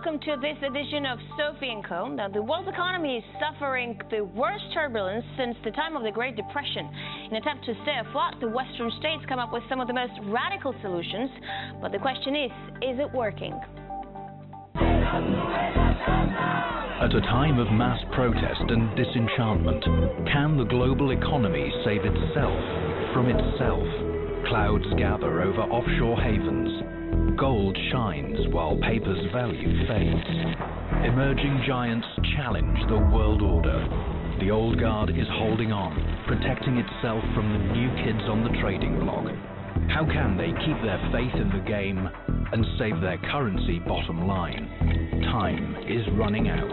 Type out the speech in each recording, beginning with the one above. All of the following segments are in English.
welcome to this edition of SophieCo. Now, the world's economy is suffering the worst turbulence since the time of the Great Depression. In an attempt to stay afloat, the Western states come up with some of the most radical solutions. But the question is it working? At a time of mass protest and disenchantment, can the global economy save itself from itself? Clouds gather over offshore havens. Gold shines while paper's value fades. Emerging giants challenge the world order. The old guard is holding on, protecting itself from the new kids on the trading block. How can they keep their faith in the game and save their currency bottom line? Time is running out.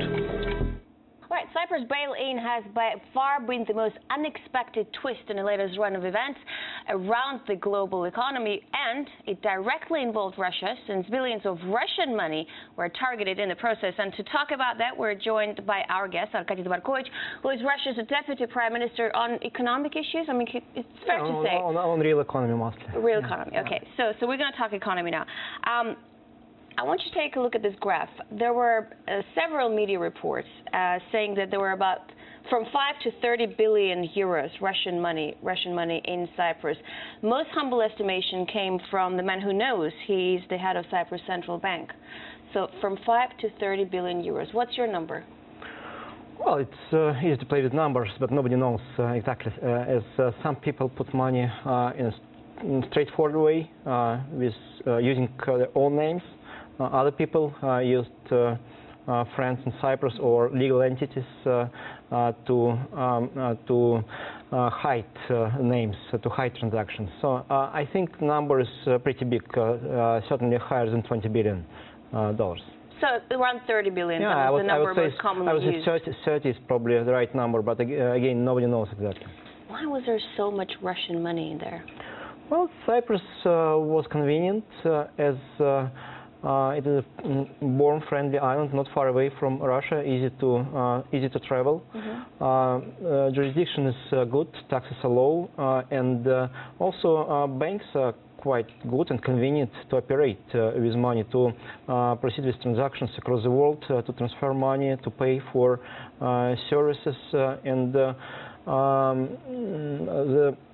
Right, Cyprus bail-in has by far been the most unexpected twist in the latest run of events around the global economy, and it directly involved Russia, since billions of Russian money were targeted in the process. And to talk about that, we're joined by our guest, Arkady Dvorkovich, who is Russia's deputy prime minister on economic issues. I mean, it's fair to say. On real economy, mostly. Real economy, okay. So we're going to talk economy now. I want you to take a look at this graph. There were several media reports saying that there were about from 5 to 30 billion euros Russian money in Cyprus. Most humble estimation came from the man who knows. He's the head of Cyprus Central Bank. So from 5 to 30 billion euros. What's your number? Well, it's easy to play with numbers, but nobody knows exactly. As some people put money in a straightforward way with using their own names. Other people used friends in Cyprus or legal entities to hide names, to hide transactions. So I think the number is pretty big, certainly higher than $20 billion. So around 30 billion, yeah, that was the number most commonly used. I would say 30 is probably the right number, but again, nobody knows exactly. Why was there so much Russian money in there? Well, Cyprus was convenient as it is a born-friendly island, not far away from Russia, easy to travel. Mm-hmm. Jurisdiction is good, taxes are low, and also banks are quite good and convenient to operate with money, to proceed with transactions across the world, to transfer money, to pay for services, and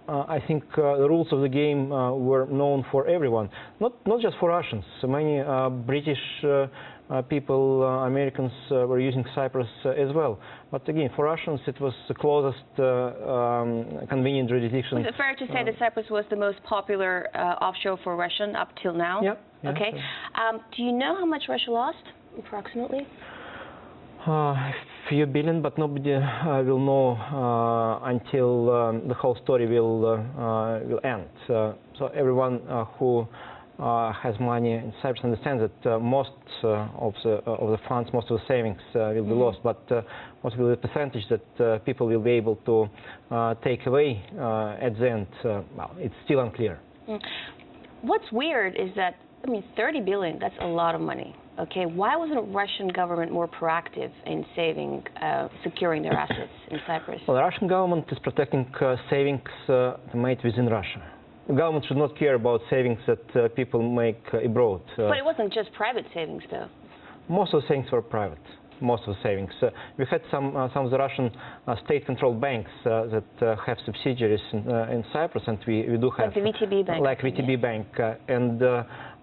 I think the rules of the game were known for everyone, not just for Russians. Many British people, Americans were using Cyprus as well. But again, for Russians, it was the closest convenient jurisdiction. Was it fair to say that Cyprus was the most popular offshore for Russian up till now? Yeah. Okay. Yeah. Do you know how much Russia lost, approximately? A few billion, but nobody will know until the whole story will end. So everyone who has money in Cyprus understands that most of the funds, most of the savings will be lost. But what will be the percentage that people will be able to take away at the end? Well, it's still unclear. What's weird is that, I mean, 30 billion, that's a lot of money. Okay, why wasn't the Russian government more proactive in securing their assets in Cyprus? Well, the Russian government is protecting savings made within Russia. The government should not care about savings that people make abroad. But it wasn't just private savings, though. Most of the savings were private. Most of the savings. We had some of the Russian state-controlled banks that have subsidiaries in Cyprus, and we do have like the VTB Bank. Like VTB Bank, and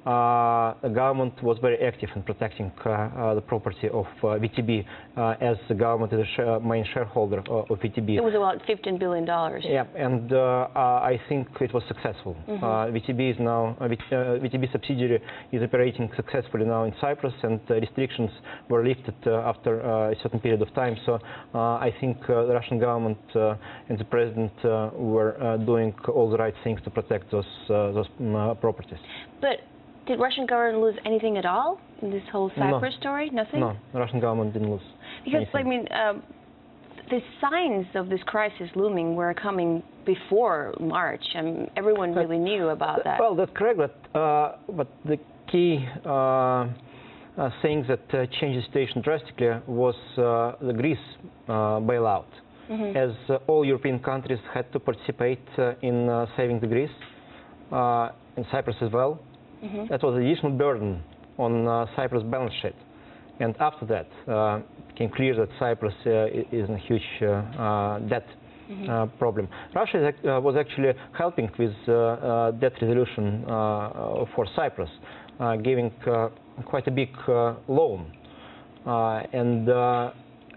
the government was very active in protecting the property of VTB, as the government is the main shareholder of VTB. It was about $15 billion. Yeah, and I think it was successful. Mm-hmm. VTB is now VTB subsidiary is operating successfully now in Cyprus, and restrictions were lifted after a certain period of time. So I think the Russian government and the president were doing all the right things to protect those properties. But did Russian government lose anything at all in this whole Cyprus story? Nothing? No, the Russian government didn't lose because, anything. I mean, the signs of this crisis looming were coming before March, and everyone really knew about that. Well, that's correct, but the key thing that changed the situation drastically was the Greece bailout. Mm-hmm. As all European countries had to participate in saving the Greece, in Cyprus as well. Mm-hmm. That was an additional burden on Cyprus' balance sheet. And after that, it became clear that Cyprus is in a huge debt problem. Russia was actually helping with debt resolution for Cyprus, giving quite a big loan. And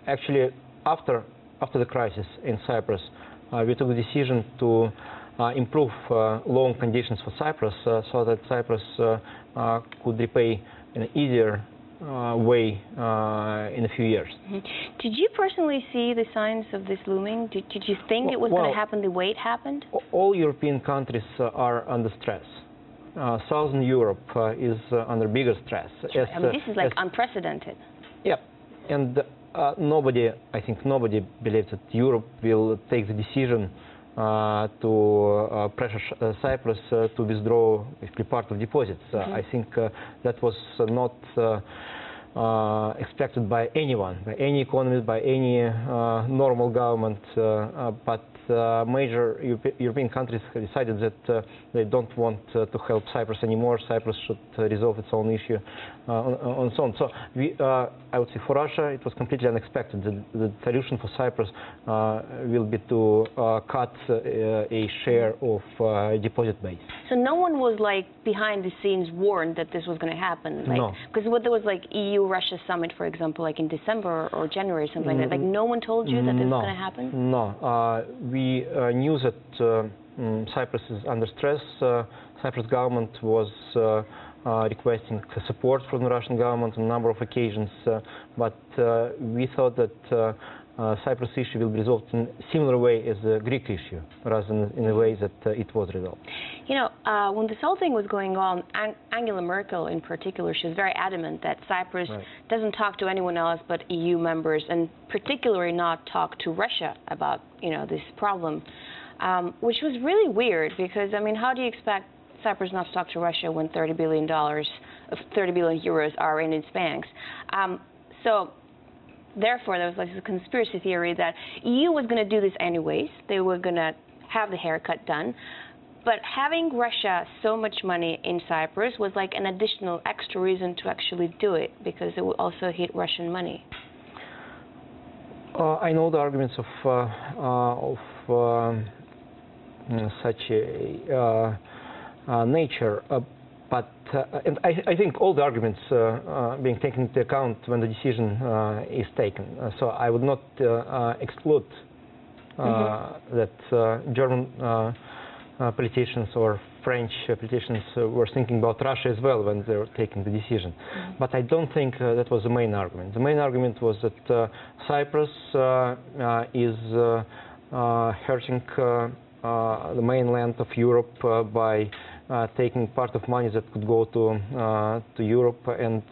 actually, after the crisis in Cyprus, we took the decision to improve loan conditions for Cyprus so that Cyprus could repay in an easier way in a few years. Did you personally see the signs of this looming? Did you think it was going to happen the way it happened? All European countries are under stress. Southern Europe is under bigger stress. Sure. I mean, this is like unprecedented. Yeah, and I think nobody believes that Europe will take the decision to pressure Cyprus to withdraw part of deposits. I think that was not expected by anyone, by any economist, by any normal government, but major European countries have decided that they don't want to help Cyprus anymore. Cyprus should resolve its own issue on its own. So I would say for Russia it was completely unexpected. The solution for Cyprus will be to cut a share of deposit base. So no one was like behind the scenes warned that this was going to happen? Like, no. Because there was like EU-Russia summit, for example, like in December or January, something like that. Like no one told you that this was going to happen? No. We knew that Cyprus is under stress. Cyprus government was requesting support from the Russian government on a number of occasions, but we thought that Cyprus issue will be resolved in a similar way as the Greek issue, rather than in a way that it was resolved. You know, when this whole thing was going on, Angela Merkel in particular, she was very adamant that Cyprus doesn't talk to anyone else but EU members, and particularly not talk to Russia about, you know, this problem, which was really weird because, I mean, how do you expect Cyprus not to talk to Russia when $30 billion euros are in its banks? Therefore, there was like this conspiracy theory that EU was going to do this anyways. They were going to have the haircut done. But having Russia so much money in Cyprus was like an additional extra reason to actually do it, because it would also hit Russian money. I know the arguments of such a nature. But and I think all the arguments being taken into account when the decision is taken. So I would not exclude that German politicians or French politicians were thinking about Russia as well when they were taking the decision. But I don't think that was the main argument. The main argument was that Cyprus is hurting the mainland of Europe by taking part of money that could go to Europe, and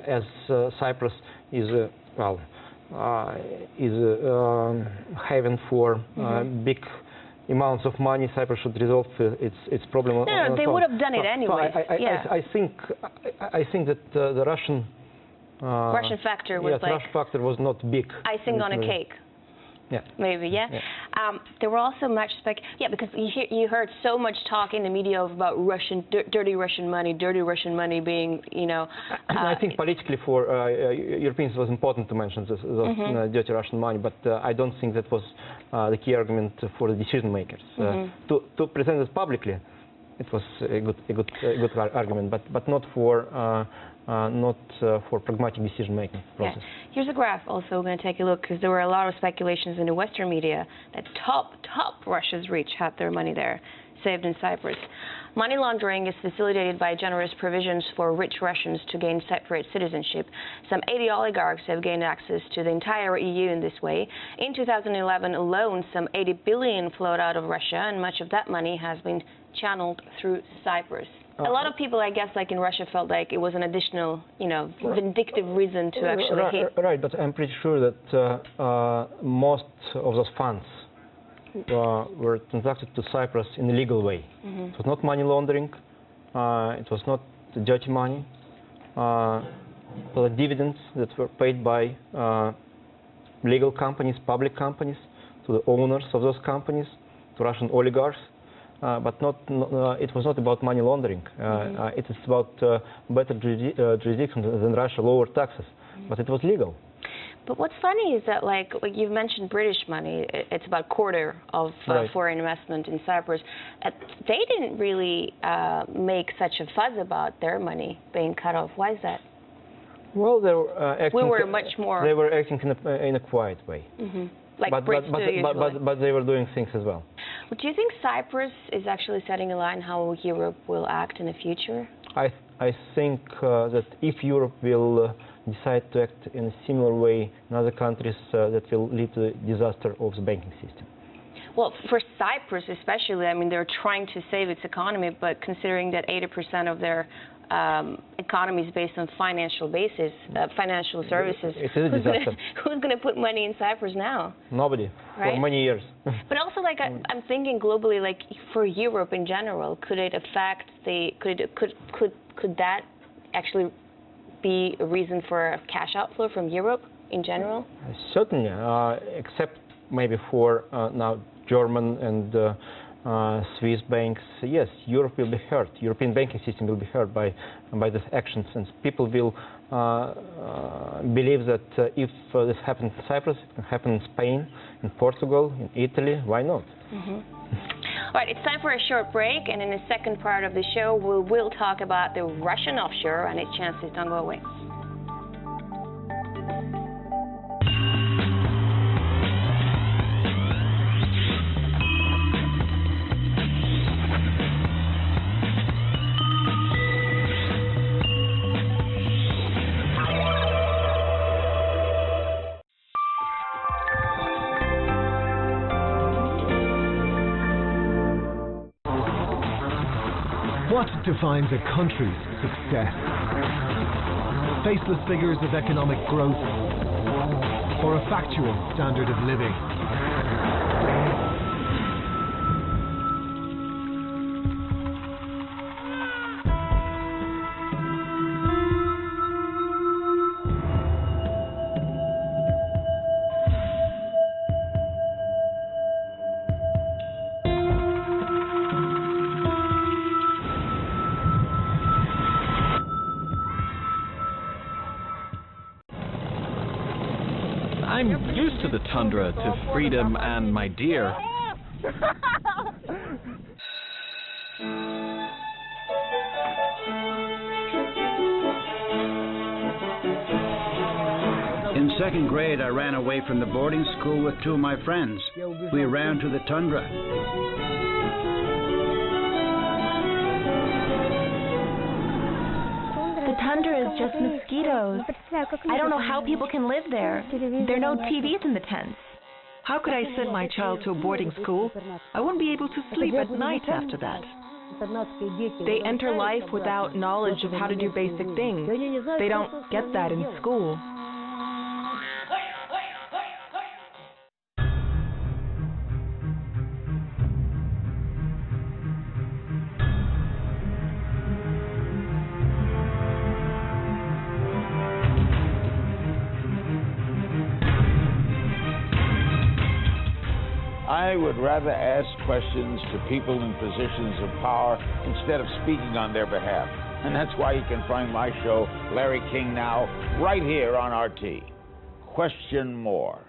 as Cyprus is haven for big amounts of money, Cyprus should resolve its problem. No, they would have done it anyway. I think that the Russian factor was like Russian factor was not big. Icing on a cake. Yeah. Maybe, yeah. There were also much because you heard so much talk in the media about dirty Russian money being, you know. I think politically for Europeans it was important to mention this dirty Russian money, but I don't think that was the key argument for the decision makers. To present this publicly, it was a good argument, but not for pragmatic decision-making process. Yeah. Here's a graph also we're going to take a look, because there were a lot of speculations in the Western media that top Russia's rich had their money there, saved in Cyprus. Money laundering is facilitated by generous provisions for rich Russians to gain Cypriot citizenship. Some 80 oligarchs have gained access to the entire EU in this way. In 2011 alone, some 80 billion flowed out of Russia, and much of that money has been channeled through Cyprus. A lot of people, I guess, like in Russia, felt like it was an additional, you know, vindictive reason to actually hit. Right, but I'm pretty sure that most of those funds were transacted to Cyprus in a legal way. It was not money laundering. It was not dirty money. The dividends that were paid by legal companies, public companies, to the owners of those companies, to Russian oligarchs. but it was not about money laundering. It is about better jurisdiction than Russia, lower taxes, but it was legal. But what's funny is that, like you've mentioned British money, it's about a quarter of foreign investment in Cyprus. They didn't really make such a fuss about their money being cut off. Why is that? Well, they were acting. We were much more. They were acting in a quiet way. Like but they were doing things as well. Well, do you think Cyprus is actually setting a line how Europe will act in the future? I think that if Europe will decide to act in a similar way in other countries, that will lead to the disaster of the banking system. Well, for Cyprus especially, I mean, they're trying to save its economy, but considering that 80% of their economy is based on financial services, it is a disaster. Who's going to put money in Cyprus now? Nobody, right? For many years. But also, like, I'm thinking globally, like, for Europe in general, could it affect could that actually be a reason for a cash outflow from Europe in general? Certainly, except maybe for now German and Swiss banks. Yes, Europe will be hurt. European banking system will be hurt by these actions, and people will believe that if this happens in Cyprus, it can happen in Spain, in Portugal, in Italy. Why not? All right, it's time for a short break, and in the second part of the show, we will talk about the Russian offshore and its chances. Don't go away. What defines a country's success? Faceless figures of economic growth, or a factual standard of living? I'm used to the tundra, to freedom and my deer. In second grade, I ran away from the boarding school with two of my friends. We ran to the tundra. The tundra is just mosquitoes. I don't know how people can live there. There are no TVs in the tents. How could I send my child to a boarding school? I won't be able to sleep at night after that. They enter life without knowledge of how to do basic things. They don't get that in school. I would rather ask questions to people in positions of power instead of speaking on their behalf. And that's why you can find my show, Larry King Now, right here on RT. Question more.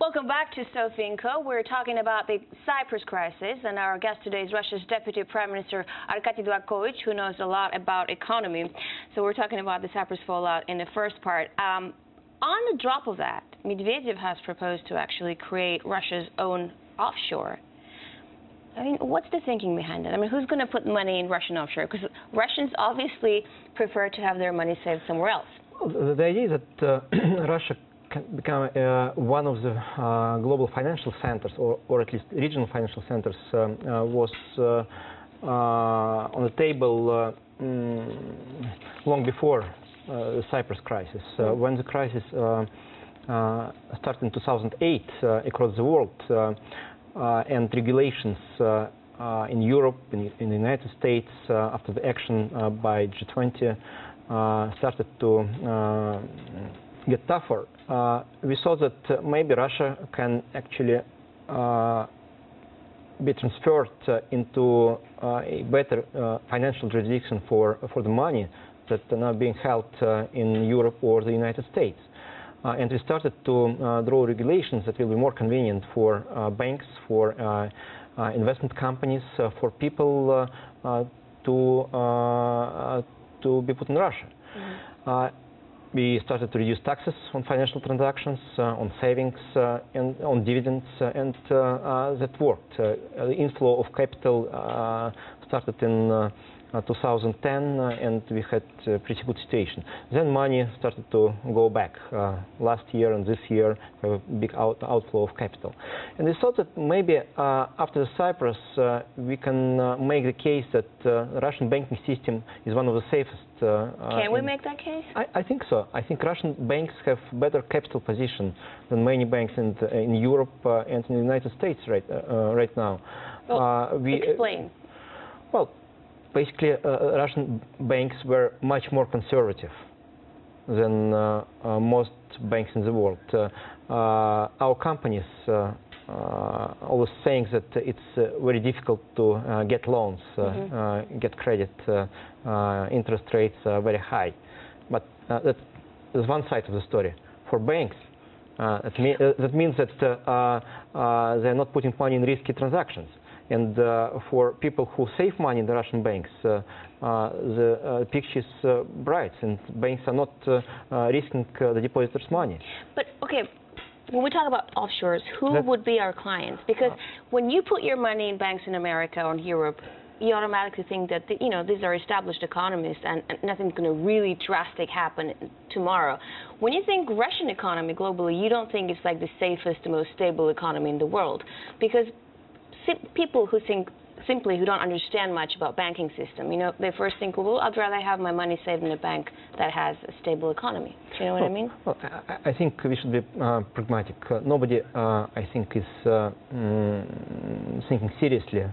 Welcome back to SophieCo. We're talking about the Cyprus crisis, and our guest today is Russia's Deputy Prime Minister Arkady Dvorkovich, who knows a lot about economy. So we're talking about the Cyprus fallout in the first part. On the drop of that, Medvedev has proposed to actually create Russia's own offshore. I mean, what's the thinking behind it? I mean, who's going to put money in Russian offshore? Because Russians obviously prefer to have their money saved somewhere else. Well, the idea that Russia can become one of the global financial centers, or at least regional financial centers, was on the table long before the Cyprus crisis. When the crisis started in 2008 across the world, and regulations in Europe, in the United States, after the action by G20 started to get tougher, we saw that maybe Russia can actually be transferred into a better financial jurisdiction for the money that are now being held in Europe or the United States. And we started to draw regulations that will be more convenient for banks, for investment companies, for people to be put in Russia. We started to reduce taxes on financial transactions, on savings, and on dividends, and that worked. The inflow of capital started in 2010, and we had a pretty good situation. Then money started to go back. Last year and this year, we have a big outflow of capital. And we thought that maybe after Cyprus, we can make the case that the Russian banking system is one of the safest. Can we make that case? I think so. I think Russian banks have better capital position than many banks in Europe and in the United States right now. Well, explain. Well, basically, Russian banks were much more conservative than most banks in the world. Our companies always saying that it's very difficult to get loans, get credit, interest rates are very high. But that is one side of the story. For banks, that means that they're not putting money in risky transactions. And for people who save money in the Russian banks, the picture is bright, and banks are not risking the depositors' money. But, okay, when we talk about offshores, who would be our clients? Because when you put your money in banks in America or in Europe, you automatically think that, these are established economies and nothing's going to really drastic happen tomorrow. When you think Russian economy globally, you don't think it's like the safest, most stable economy in the world. Because people who who don't understand much about banking system, they first think, well, I'd rather have my money saved in a bank that has a stable economy. Do you know what I mean? Well, I think we should be pragmatic. Nobody, I think, is thinking seriously,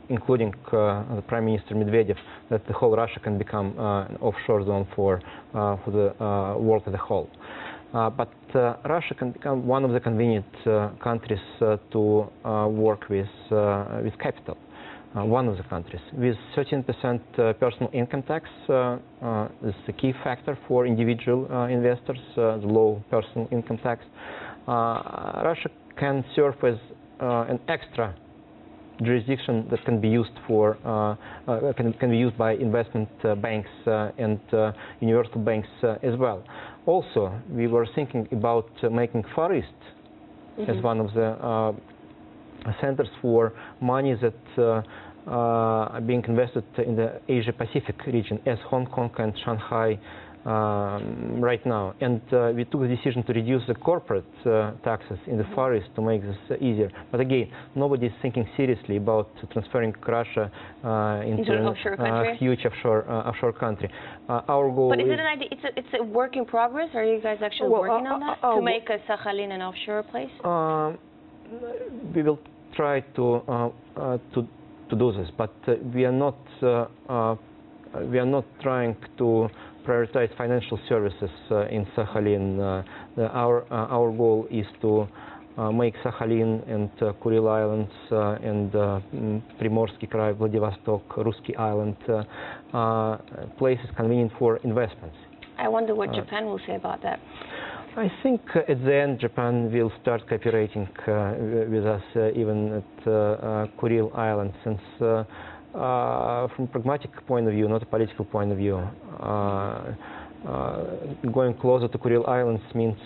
including the Prime Minister Medvedev, that the whole Russia can become an offshore zone for the world as a whole. But Russia can become one of the convenient countries to work with capital. One of the countries. With 13% personal income tax, this is a key factor for individual investors, the low personal income tax. Russia can serve as an extra jurisdiction that can be used for can be used by investment banks and universal banks as well. Also, we were thinking about making Far East as one of the centers for money that are being invested in the Asia-Pacific region, as Hong Kong and Shanghai right now. And we took the decision to reduce the corporate taxes in the Far East to make this easier. But again, nobody is thinking seriously about transferring Russia into an offshore country? A huge offshore country. Our goal But is it an idea? It's a work in progress? Are you guys actually working on that to make Sakhalin an offshore place? We will try to do this, but we are not trying to prioritize financial services in Sakhalin. Our goal is to make Sakhalin and Kuril Islands and Primorsky Krai, Vladivostok, Ruski Island places convenient for investments. I wonder what Japan will say about that. I think at the end Japan will start cooperating with us even at Kuril Island, since from a pragmatic point of view, not a political point of view, going closer to Kuril Islands means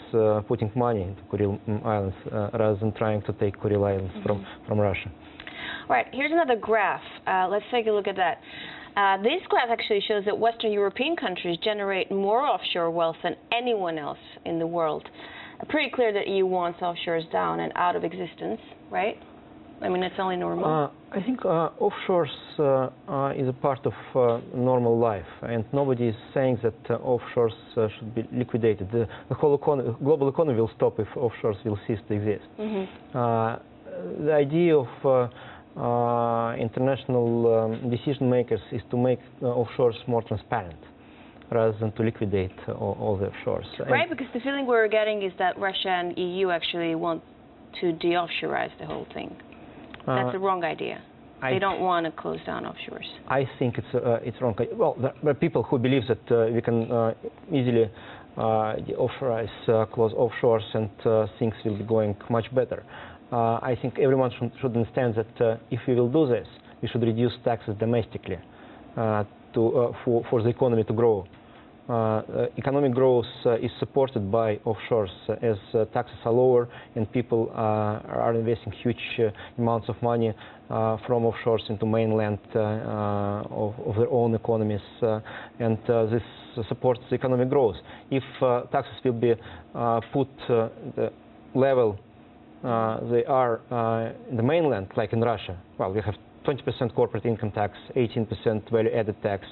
putting money into Kuril Islands rather than trying to take Kuril Islands from Russia. All right, here's another graph. Let's take a look at that. This graph actually shows that Western European countries generate more offshore wealth than anyone else in the world. Pretty clear that EU wants offshores down and out of existence, right? I mean, it's only normal. I think offshores is a part of normal life, and nobody is saying that offshores should be liquidated. The whole global economy will stop if offshores will cease to exist. The idea of international decision makers is to make offshores more transparent, rather than to liquidate all the offshores. Right, because the feeling we're getting is that Russia and EU actually want to de-offshorize the whole thing. That's a wrong idea. They don't want to close down offshores. I think it's wrong. Well, there are people who believe that we can easily de-offshorize, close offshores, and things will be going much better. I think everyone should understand that if we will do this, we should reduce taxes domestically for the economy to grow. Economic growth is supported by offshores as taxes are lower and people are investing huge amounts of money from offshores into mainland of their own economies, and this supports economic growth. If taxes will be put the level they are in the mainland, like in Russia, well, we have 20% corporate income tax, 18% value-added tax,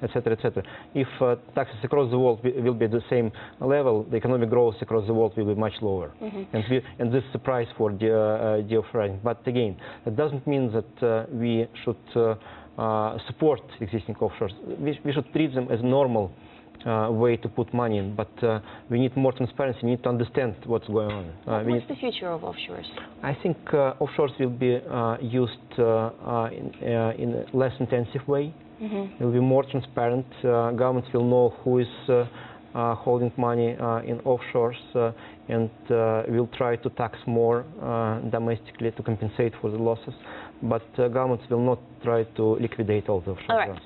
etc., etc. If taxes across the world will be at the same level, the economic growth across the world will be much lower. And this is a price for de-offshoring. But again, that doesn't mean that we should support existing offshores. We should treat them as normal way to put money in, but we need more transparency. We need to understand what's going on. What's the future of offshores? I think offshores will be used in a less intensive way. It will be more transparent. Governments will know who is holding money in offshores, and will try to tax more domestically to compensate for the losses. But governments will not try to liquidate all the offshore. All right.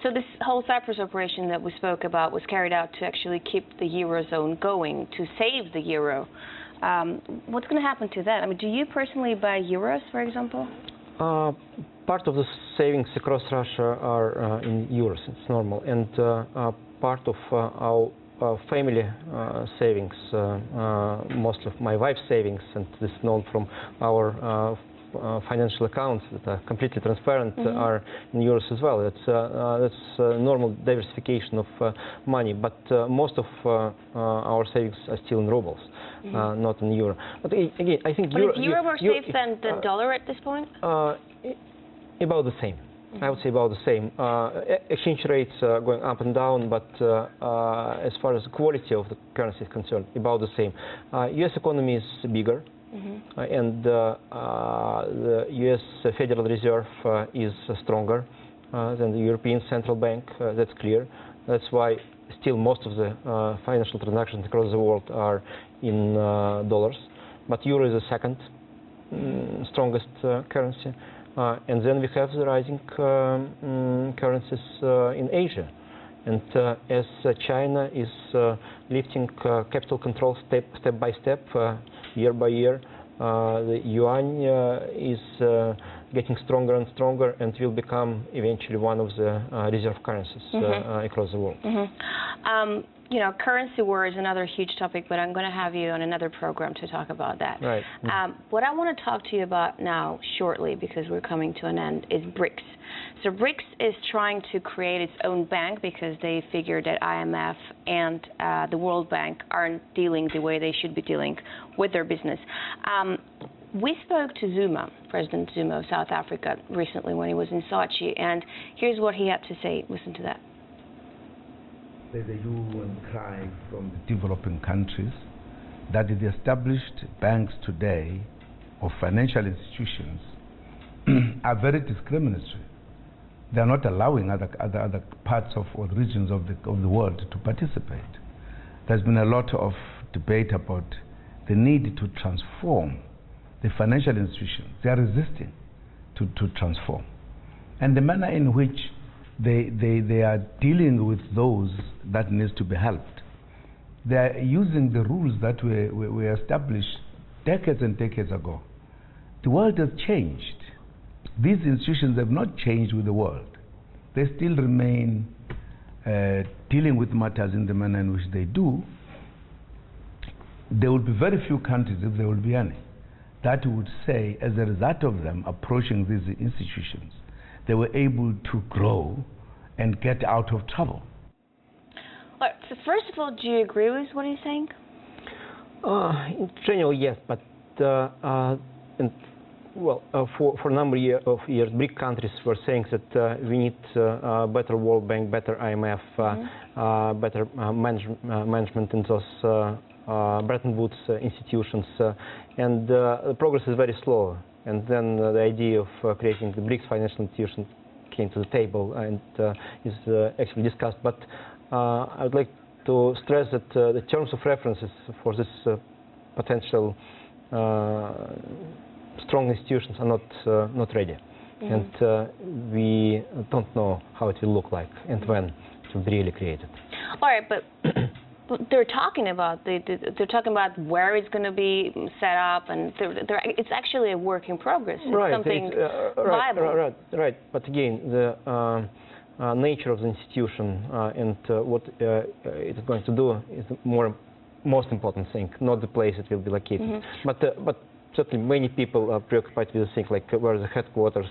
So this whole Cyprus operation that we spoke about was carried out to actually keep the Eurozone going, to save the euro. What's going to happen to that? I mean, do you personally buy euros, for example? Part of the savings across Russia are in euros. It's normal. And part of our family savings, most of my wife's savings, and this is known from our financial accounts that are completely transparent, are in euros as well. That's normal diversification of money, but most of our savings are still in rubles, not in euro. But again, I think is euro more safe than the dollar at this point? About the same. I would say about the same. Exchange rates are going up and down, but as far as the quality of the currency is concerned, about the same. U.S. economy is bigger. And the U.S. Federal Reserve is stronger than the European Central Bank. That's clear. That's why still most of the financial transactions across the world are in dollars. But euro is the second strongest currency. And then we have the rising currencies in Asia. And as China is lifting capital control step by step, year by year, the yuan is getting stronger and stronger, and will become eventually one of the reserve currencies across the world. You know, currency war is another huge topic, but I'm going to have you on another program to talk about that. Right. What I want to talk to you about now, shortly, because we're coming to an end, is BRICS. So BRICS is trying to create its own bank because they figure that IMF and the World Bank aren't dealing the way they should be dealing with their business. We spoke to Zuma, President Zuma of South Africa, recently when he was in Sochi, and here's what he had to say. Listen to that. There's a hue and cry from the developing countries that the established banks today or financial institutions are very discriminatory. They are not allowing other parts of or regions of the world to participate. There's been a lot of debate about the need to transform the financial institutions. They are resisting to transform. And the manner in which they are dealing with those that needs to be helped. They are using the rules that were established decades and decades ago. The world has changed. These institutions have not changed with the world. They still remain dealing with matters in the manner in which they do. There will be very few countries, if there will be any, that would say, as a result of them approaching these institutions, they were able to grow and get out of trouble. Well, so first of all, do you agree with what he's saying? In general, yes, but for a number of years, BRIC countries were saying that we need better World Bank, better IMF, better management in those Bretton Woods institutions, and the progress is very slow. And then the idea of creating the BRICS financial institution came to the table and is actually discussed. But I would like to stress that the terms of references for this potential strong institutions are not ready, and we don't know how it will look like and when it will be really created. All right, but they're talking about they're talking about where it's going to be set up, and it's actually a work in progress. It's something viable. Right. But again, the nature of the institution and what it's going to do is the most important thing, not the place it will be located. But certainly many people are preoccupied with things like where the headquarters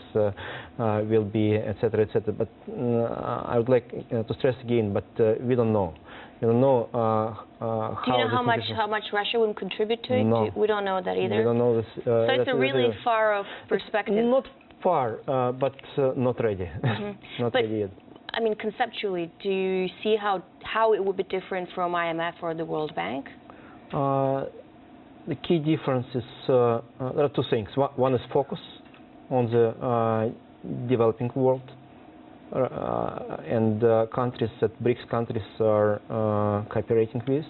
will be, etc., etc. But I would like to stress again, but we don't know. We don't know how. Do you know how much Russia will contribute to it? No. We don't know that either. We don't know this. So it's a really far-off perspective. Not far, but not ready. Not ready yet. I mean, conceptually, do you see how it would be different from IMF or the World Bank? The key difference is there are two things. One is focus on the developing world, and countries that BRICS countries are cooperating with.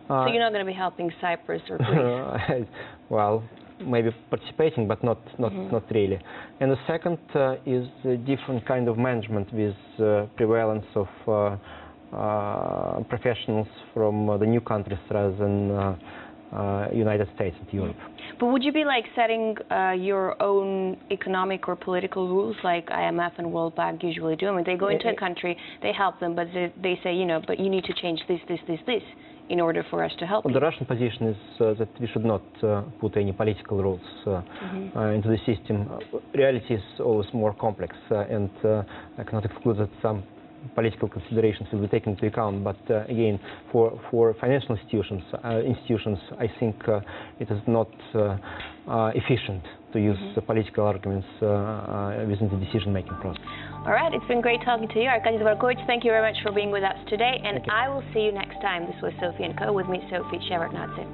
So you're not going to be helping Cyprus or Greece? Well, maybe participating, but not really. And the second is a different kind of management with prevalence of professionals from the new countries rather than United States and Europe. But would you be like setting your own economic or political rules like IMF and World Bank usually do? I mean, they go into a country, they help them, but they say, you know, but you need to change this in order for us to help you. The Russian position is that we should not put any political rules into the system. Reality is always more complex, and I cannot exclude that some political considerations will be taken into account. But again, for financial institutions, I think it is not efficient to use political arguments within the decision-making process. All right, it's been great talking to you, Arkady Dvorkovich. Thank you very much for being with us today, and I will see you next time. This was SophieCo with me, Sophie Shevardnadze.